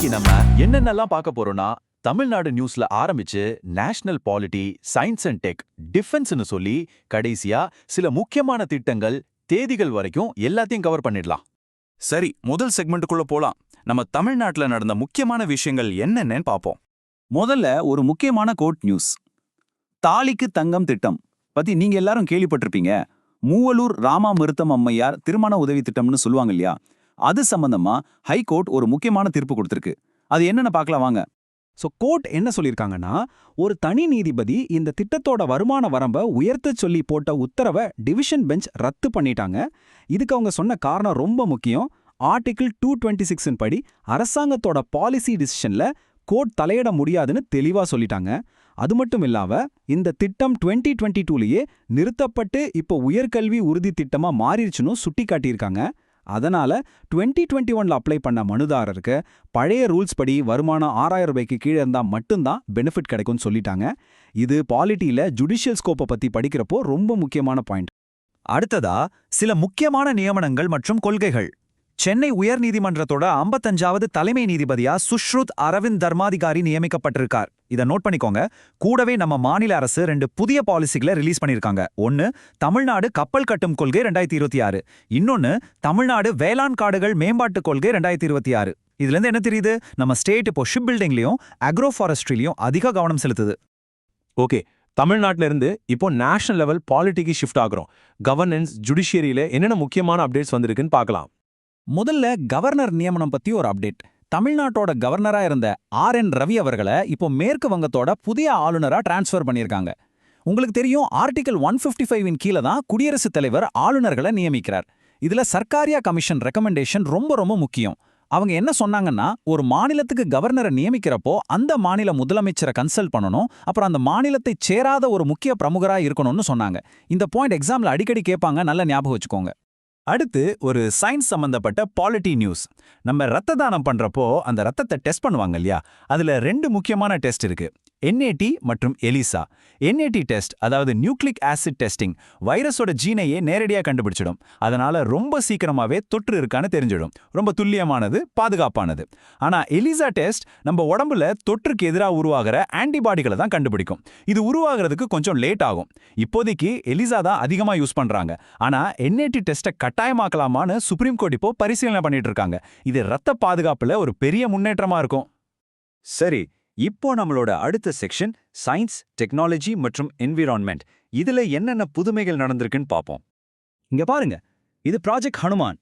இன்னைக்கு நம்ம என்னென்னலாம் பார்க்க போறோம்னா தமிழ்நாடு நியூஸ்ல ஆரம்பிச்சு national polity, science and tech, டிஃபென்ஸ்னு சொல்லி கடைசியா சில முக்கியமான திட்டங்கள், தேதிகள் வரைக்கும் எல்லாத்தையும் கவர் பண்ணிடலாம். சரி, முதல் செக்மெண்ட்டுக்குள்ள போலாம். நம்ம தமிழ்நாட்டுல நடந்த முக்கியமான விஷயங்கள் என்னென்னு பார்ப்போம். முதல்ல ஒரு முக்கியமான கோர்ட் நியூஸ். தாலிக்கு தங்கம் திட்டம் பத்தி நீங்க எல்லாரும் கேள்விப்பட்டிருப்பீங்க. மூவலூர் ராமாமிருத்தம் அம்மையார் திருமண உதவி திட்டம்னு சொல்லுவாங்க இல்லையா? அது சம்பந்தமா ஹைகோர்ட் ஒரு முக்கியமான தீர்ப்பு கொடுத்திருக்கு. அது என்னன்னு பார்க்கலாம் வாங்க. கோர்ட் என்ன சொல்லியிருக்காங்கன்னா, ஒரு தனி நீதிபதி இந்த திட்டத்தோட வருமான வரம்பை உயர்த்த சொல்லி போட்ட உத்தரவை டிவிஷன் பெஞ்ச் ரத்து பண்ணிட்டாங்க. இதுக்கு அவங்க சொன்ன காரணம் ரொம்ப முக்கியம். ஆர்டிகிள் 226 படி அரசாங்கத்தோட பாலிசி டிசிஷன்ல கோர்ட் தலையிட முடியாதுன்னு தெளிவா சொல்லிட்டாங்க. அது மட்டும் இல்லாம இந்த திட்டம் 2022லயே நிறுத்தப்பட்டு இப்போ உயர்கல்வி உறுதி திட்டமா மாறிடுச்சுன்னு சுட்டி காட்டியிருக்காங்க. அதனால 2021ல அப்ளை பண்ண மனுதாரருக்கு பழைய ரூல்ஸ் படி வருமானம் 6000 ரூபாய்க்கு கீழே இருந்தா மட்டும்தான் பெனிஃபிட் கிடைக்கும்னு சொல்லிட்டாங்க. இது பாலிட்டியில ஜுடிஷியல் ஸ்கோப்பை பத்தி படிக்கிறப்போ ரொம்ப முக்கியமான பாயிண்ட். அடுத்ததா சில முக்கியமான நியமனங்கள் மற்றும் கொள்கைகள். சென்னை உயர்நீதிமன்றத்தோட 55வது தலைமை நீதிபதியா சுஷ்ருத் அரவிந்த் தர்மாதிகாரி நியமிக்கப்பட்டிருக்கார். இதை நோட் பண்ணிக்கோங்க. கூடவே நம்ம மாநில அரசு 2 புதிய பாலிசிகளை ரிலீஸ் பண்ணிருக்காங்க. ஒன்னு தமிழ்நாடு கப்பல் கட்டும் கொள்கை 2026, இன்னொன்னு தமிழ்நாடு வேளாண் காடுகள் மேம்பாட்டு கொள்கை 2026. இதுல இருந்து என்ன தெரியுது? நம்ம ஸ்டேட் இப்போ ஷிப் பில்டிங்லயும் அக்ரோ ஃபாரஸ்ட்ரிலையும் அதிக கவனம் செலுத்துது. ஓகே, தமிழ்நாட்டில இருந்து இப்போ நேஷனல் லெவல் பாலிட்டிக்கு ஷிஃப்ட் ஆகுறோம். கவர்னன்ஸ், ஜுடிஷியரியில என்னென்ன முக்கியமான அப்டேட்ஸ் வந்திருக்குன்னு பார்க்கலாம். முதல்ல கவர்னர் நியமனம் பத்தி ஒரு அப்டேட். தமிழ்நாட்டோட கவர்னரா இருந்த RN ரவி அவர்களை இப்போ மேற்கு வங்கத்தோட புதிய ஆளுநரா டிரான்ஸ்ஃபர் பண்ணியிருக்காங்க. உங்களுக்கு தெரியும், ஆர்டிகல் 155 கீழே தான் குடியரசுத் தலைவர் ஆளுநர்களை நியமிக்கிறார். இதுல சர்க்காரியா கமிஷன் ரெக்கமெண்டேஷன் ரொம்ப ரொம்ப முக்கியம். அவங்க என்ன சொன்னாங்கன்னா, ஒரு மாநிலத்துக்கு கவர்னரை நியமிக்கிறப்போ அந்த மாநில முதலமைச்சரை கன்சல்ட் பண்ணணும், அப்புறம் அந்த மாநிலத்தை சேராத ஒரு முக்கிய பிரமுகரா இருக்கணும்னு சொன்னாங்க. இந்த பாயிண்ட் எக்ஸாம்ல அடிக்கடி கேட்பாங்க, நல்ல ஞாபகம் வச்சுக்கோங்க. அடுத்து ஒரு சயின்ஸ் சம்பந்தப்பட்ட பாலிட்டி நியூஸ். நம்ம ரத்த தானம் பண்றப்போ அந்த ரத்தத்தை டெஸ்ட் பண்ணுவாங்க இல்லையா? அதுல 2 முக்கியமான டெஸ்ட் இருக்கு, NAT மற்றும் ELISA. NAT டெஸ்ட், அதாவது நியூக்ளிக் ஆசிட் டெஸ்டிங், வைரஸோட ஜீனையே நேரடியா கண்டுபிடிச்சிடும். அதனால ரொம்ப சீக்கிரமாவே தொற்று இருக்கான்னு தெரிஞ்சிடும். ரொம்ப துல்லியமானது, பாதுகாப்பானது. ஆனா ELISA டெஸ்ட் நம்ம உடம்புல தொற்றுக்கு எதிராக உருவாகிற ஆன்டிபாடிகளை தான் கண்டுபிடிக்கும். இது உருவாகிறதுக்கு கொஞ்சம் லேட் ஆகும். இப்போதைக்கு ELISA தான் அதிகமா யூஸ் பண்றாங்க. ஆனா NAT டெஸ்ட்டை கட்டாயமாக்கலாமான்னு சுப்ரீம் கோர்ட் இப்போ பரிசீலனை பண்ணிட்டு இருக்காங்க. இது ரத்த பாதுகாப்புல ஒரு பெரிய முன்னேற்றமா இருக்கும். சரி, இப்போ நம்மளோட அடுத்த செக்ஷன் சயின்ஸ், டெக்னாலஜி மற்றும் என்விரான்மெண்ட். இதுல என்னென்ன புதுமைகள் நடந்திருக்குன்னு பார்ப்போம். இங்க பாருங்க, இது ப்ராஜெக்ட் ஹனுமான்.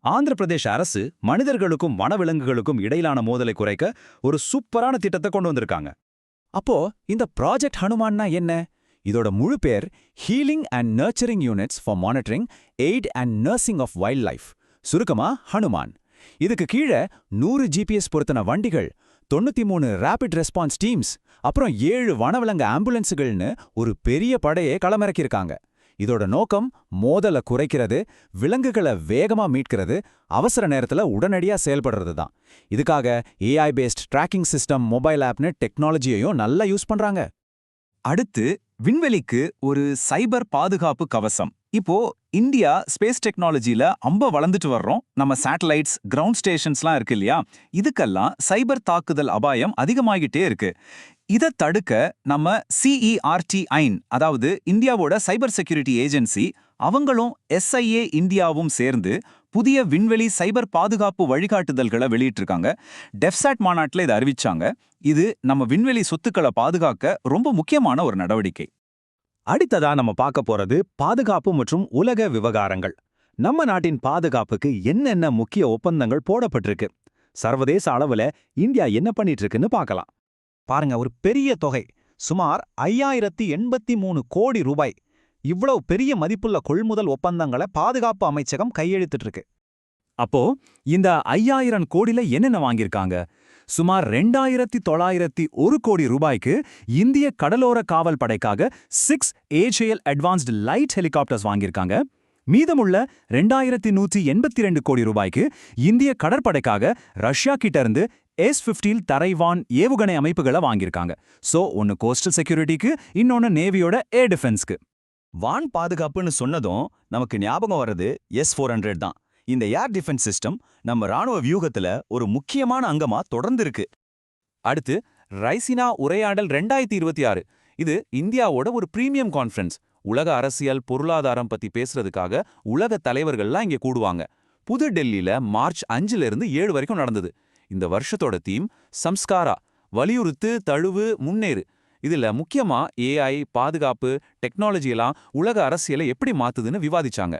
ஆந்திர பிரதேஷ் அரசு மனிதர்களுக்கும் வனவிலங்குகளுக்கும் இடையிலான மோதலை குறைக்க ஒரு சூப்பரான திட்டத்தை கொண்டு வந்திருக்காங்க. அப்போ இந்த ப்ராஜெக்ட் ஹனுமான்னா என்ன? இதோட முழு பேர் healing and nurturing units for monitoring, aid and nursing of wild life, சுருக்கமா ஹனுமான். இதுக்கு கீழே 100 GPS பொருத்தின வண்டிகள், 93 ரேபிட் ரெஸ்பான்ஸ் டீம்ஸ், அப்புறம் 7 வனவிலங்கு ஆம்புலன்ஸுகள்னு ஒரு பெரிய படையை களமிறக்கியிருக்காங்க. இதோட நோக்கம் மோதலை குறைக்கிறது, விலங்குகளை வேகமா மீட்கிறது, அவசர நேரத்துல உடனடியா செயல்படுறது தான். இதுக்காக AI based tracking system, mobile ஆப்னு டெக்னாலஜியையும் நல்லா யூஸ் பண்றாங்க. அடுத்து விண்வெளிக்கு ஒரு சைபர் பாதுகாப்பு கவசம். இப்போ இந்தியா ஸ்பேஸ் டெக்னாலஜில வளர்ந்துட்டு வர்றோம். நம்ம சேட்டலைட்ஸ், கிரவுண்ட் ஸ்டேஷன்ஸ்லாம் இருக்கு இல்லையா? இதுக்கெல்லாம் சைபர் தாக்குதல் அபாயம் அதிகமாகிட்டே இருக்கு. இதை தடுக்க நம்ம CERT-9, அதாவது இந்தியாவோட சைபர் செக்யூரிட்டி ஏஜென்சி, அவங்களும் SIA இந்தியாவும் சேர்ந்து புதிய விண்வெளி சைபர் பாதுகாப்பு வழிகாட்டுதல்களை வெளியிட்டிருக்காங்க. டெஃப்சாட் மாநாட்டில் இதை அறிவிச்சாங்க. இது நம்ம விண்வெளி சொத்துக்களை பாதுகாக்க ரொம்ப முக்கியமான ஒரு நடவடிக்கை. அடுத்ததா நம்ம பார்க்க போறது பாதுகாப்பு மற்றும் உலக விவகாரங்கள். நம்ம நாட்டின் பாதுகாப்புக்கு என்னென்ன முக்கிய ஒப்பந்தங்கள் போடப்பட்டிருக்கு, சர்வதேச அளவுல இந்தியா என்ன பண்ணிட்டு இருக்குன்னு பார்க்கலாம். பாருங்க, ஒரு பெரிய தொகை, சுமார் 5083 கோடி ரூபாய். இவ்வளவு பெரிய மதிப்புள்ள கொள்முதல் ஒப்பந்தங்களை பாதுகாப்பு அமைச்சகம் கையெழுத்திட்டு இருக்கு. அப்போ இந்த 5000 கோடியில என்னென்ன வாங்கியிருக்காங்க? சுமார் 2901 கோடி ரூபாய்க்கு இந்திய கடலோர காவல் படைக்காக 6 AJL அட்வான்ஸ்டு லைட் ஹெலிகாப்டர்ஸ் வாங்கியிருக்காங்க. மீதமுள்ள 2182 கோடி ரூபாய்க்கு இந்திய கடற்படைக்காக ரஷ்யா கிட்ட இருந்து S-15 தரைவான் ஏவுகணை அமைப்புகளை வாங்கியிருக்காங்க. ஒன்னு கோஸ்டல் செக்யூரிட்டிக்கு, இன்னொன்னு நேவியோட ஏர் டிஃபென்ஸ்க்கு. வான் பாதுகாப்புன்னு சொன்னதும் நமக்கு ஞாபகம் வர்றது S-400 தான். இந்த ஏர் டிஃபென்ஸ் சிஸ்டம் நம்ம ராணுவ வியூகத்துல ஒரு முக்கியமான அங்கமா தொடர்ந்து இருக்கு. அடுத்து ரைசினா உரையாடல் 2026. இது இந்தியாவோட ஒரு பிரீமியம் கான்ஃபரன்ஸ். உலக அரசியல் பொருளாதாரம் பத்தி பேசுறதுக்காக உலக தலைவர்கள்லாம் இங்க கூடுவாங்க. புது டெல்லியில மார்ச் 5ல இருந்து 7 வரைக்கும் நடந்தது. இந்த வருஷத்தோட தீம் சம்ஸ்காரா, வலியுறுத்து, தழுவு, முன்னேறு. இதுல முக்கியமா ஏஐ, பாதுகாப்பு, டெக்னாலஜி எல்லாம் உலக அரசியலை எப்படி மாத்துதுன்னு விவாதிச்சாங்க.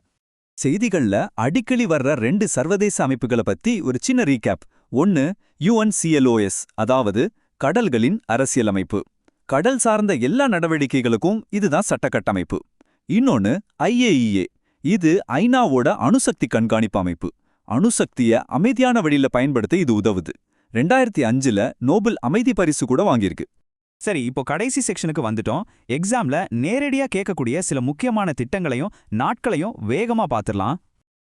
செய்திகள்ல அடிக்கடி வர்ற 2 சர்வதேச அமைப்புகளை பத்தி ஒரு சின்ன ரீகேப். ஒன்னு UNCLOS, அதாவது கடல்களின் அரசியலமைப்பு. கடல் சார்ந்த எல்லா நடவடிக்கைகளுக்கும் இதுதான் சட்ட கட்டமைப்பு. இன்னொன்னு IAEA, இது ஐநாவோட அணுசக்தி கண்காணிப்பு அமைப்பு. அணுசக்திய அமைதியான வழியில பயன்படுத்த இது உதவுது. 2005ல நோபல் அமைதி பரிசு கூட வாங்கியிருக்கு. சரி, இப்போ கடைசி செக்ஷனுக்கு வந்துட்டோம். எக்ஸாம்ல நேரடியா கேட்கக்கூடிய சில முக்கியமான திட்டங்களையும் நாட்களையும் வேகமா பார்த்துடலாம்.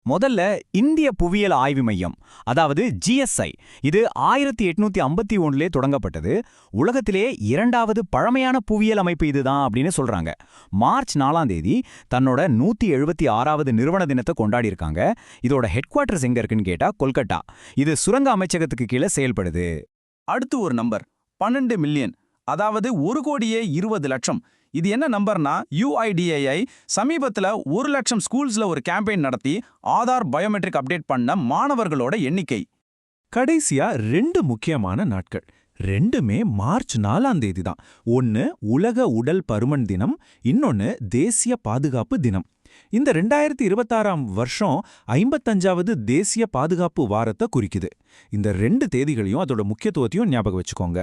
முதல்ல இந்திய புவியியல் ஆய்வு மையம், அதாவது GSI. இது 1851லே தொடங்கப்பட்டது. உலகத்திலே 2வது பழமையான புவியியல் அமைப்பு இதுதான் அப்படின்னு சொல்றாங்க. மார்ச் 4ஆம் தேதி தன்னோட 176வது நிறுவன தினத்தை கொண்டாடியிருக்காங்க. இதோட ஹெட் குவார்ட்டர்ஸ் எங்க இருக்குன்னு கேட்டா கொல்கட்டா. இது சுரங்க அமைச்சகத்துக்கு கீழே செயல்படுது. அடுத்து ஒரு நம்பர் 12 மில்லியன், அதாவது 1,20,00,000. இது என்ன நம்பர்னா, UIDAI சமீபத்துல 1,00,000 ஸ்கூல்ஸ்ல ஒரு கேம்பெயின் நடத்தி ஆதார் பயோமெட்ரிக் அப்டேட் பண்ண மாணவர்களோட எண்ணிக்கை. கடைசியா 2 முக்கியமான நாட்கள். 2மே மார்ச் 4ஆம் தேதி தான். ஒன்னு உலக உடல் பருமன் தினம், இன்னொன்னு தேசிய பாதுகாப்பு தினம். இந்த 2026ஆம் வருஷம் 55வது தேசிய பாதுகாப்பு வாரத்தை குறிக்குது. இந்த 2 தேதிகளையும் அதோட முக்கியத்துவத்தையும் ஞாபகம் வச்சுக்கோங்க.